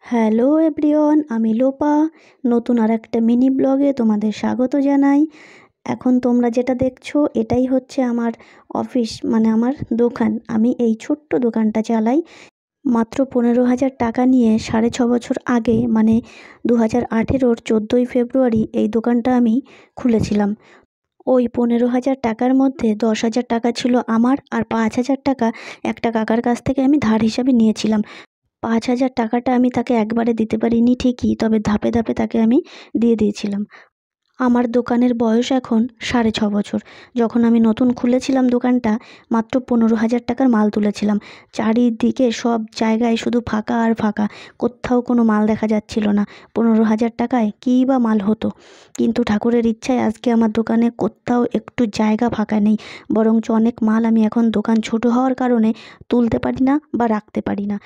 Hello everyone, আমি লোপা। নতুন আর একটা মিনি ব্লগে তোমাদের স্বাগত জানাই। এখন তোমরা যেটা দেখছো এটাই হচ্ছে আমার অফিস, মানে আমার দোকান। আমি এই ছোট্ট দোকানটা চালাই মাত্র 15,000 টাকা নিয়ে। 6.5 বছর আগে, মানে 2018-র 14ই ফেব্রুয়ারি এই দোকানটা আমি খুলেছিলাম। ওই 15,000 টাকার মধ্যে 10,000 টাকা ছিল আমার, আর 5,000 টাকা একটা কাকার কাছ থেকে আমি ধার হিসাবে নিয়েছিলাম। 5,000 টাকাটা আমি তাকে একবারে দিতে পারিনি ঠিকই, তবে ধাপে ধাপে তাকে আমি দিয়ে দিয়েছিলাম। আমার দোকানের বয়স এখন 6.5 বছর। যখন আমি নতুন খুলেছিলাম দোকানটা, মাত্র 15,000 টাকার মাল তুলেছিলাম। চারিদিকে সব জায়গায় শুধু ফাঁকা আর ফাঁকা, কোথাও কোনো মাল দেখা যাচ্ছিল না। 15,000 টাকায় কী বা মাল হতো, কিন্তু ঠাকুরের ইচ্ছায় আজকে আমার দোকানে কোথাও একটু জায়গা ফাঁকা নেই, বরঞ্চ অনেক মাল আমি এখন দোকান ছোট হওয়ার কারণে তুলতে পারি না বা রাখতে পারি না।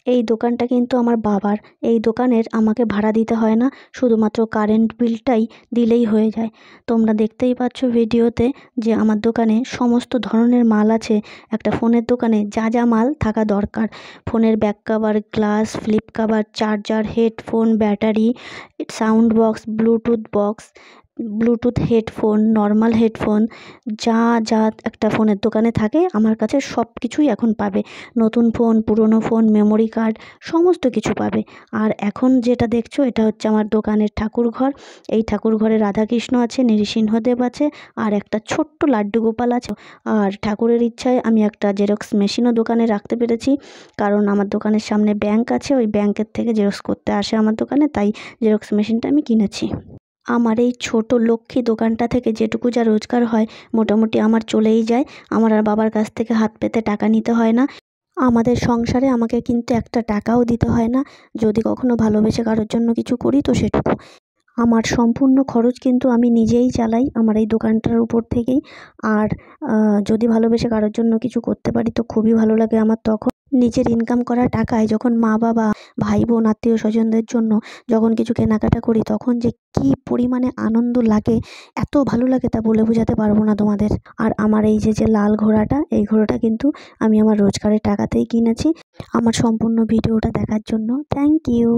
এই দোকানটা কিন্তু আমার বাবার। এই দোকানের আমাকে ভাড়া দিতে হয় না, শুধুমাত্র কারেন্ট বিলটাই দিলেই হয়ে যায়। তোমরা দেখতেই পাচ্ছ ভিডিওতে যে আমার দোকানে সমস্ত ধরনের মাল আছে। একটা ফোনের দোকানে যা যা মাল থাকা দরকার, ফোনের back cover, glass, flip cover, charger, headphone, battery, sound box, Bluetooth headphone, normal headphone, যা যা একটা ফোনের দোকানে থাকে আমার কাছে সব কিছুই এখন পাবে। নতুন ফোন, পুরনো ফোন, মেমোরি কার্ড, সমস্ত কিছু পাবে। আর এখন যেটা দেখছো এটা হচ্ছে আমার দোকানের ঠাকুর ঘর। এই ঠাকুর ঘরে রাধাকৃষ্ণ আছে, নৃসিংহদেব আছে, আর একটা ছোট্ট লাড্ডু গোপাল আছে। আর ঠাকুরের ইচ্ছায় আমি একটা জেরক্স মেশিনও দোকানে রাখতে পেরেছি, কারণ আমার দোকানের সামনে ব্যাংক আছে। ওই ব্যাংকের থেকে জেরক্স করতে আসে আমার দোকানে, তাই জেরক্স মেশিনটা আমি কিনেছি। আমার এই ছোট লক্ষ্মী দোকানটা থেকে যেটুকু যা রোজগার হয় মোটামুটি আমার চলেই যায়। আমার আর বাবার কাছ থেকে হাত পেতে টাকা নিতে হয় না। আমাদের সংসারে আমাকে কিন্তু একটা টাকাও দিতে হয় না। যদি কখনো ভালোবেসে কারোর জন্য কিছু করি তো সেটুকু। আমার সম্পূর্ণ খরচ কিন্তু আমি নিজেই চালাই আমার এই দোকানটার উপর থেকেই। আর যদি ভালোবেসে কারোর জন্য কিছু করতে পারি তো খুবই ভালো লাগে আমার। তখন নিজের ইনকাম করা টাকায় যখন মা বাবা, ভাই বোন, আত্মীয় স্বজনদের জন্য যখন কিছু কেনাকাটা করি, তখন যে কী পরিমাণে আনন্দ লাগে, এত ভালো লাগে তা বলে বোঝাতে পারবো না তোমাদের। আর আমার এই যে লাল ঘোড়াটা, এই ঘোড়াটা কিন্তু আমি আমার রোজগারের টাকাতেই কিনেছি। আমার সম্পূর্ণ ভিডিওটা দেখার জন্য থ্যাংক ইউ।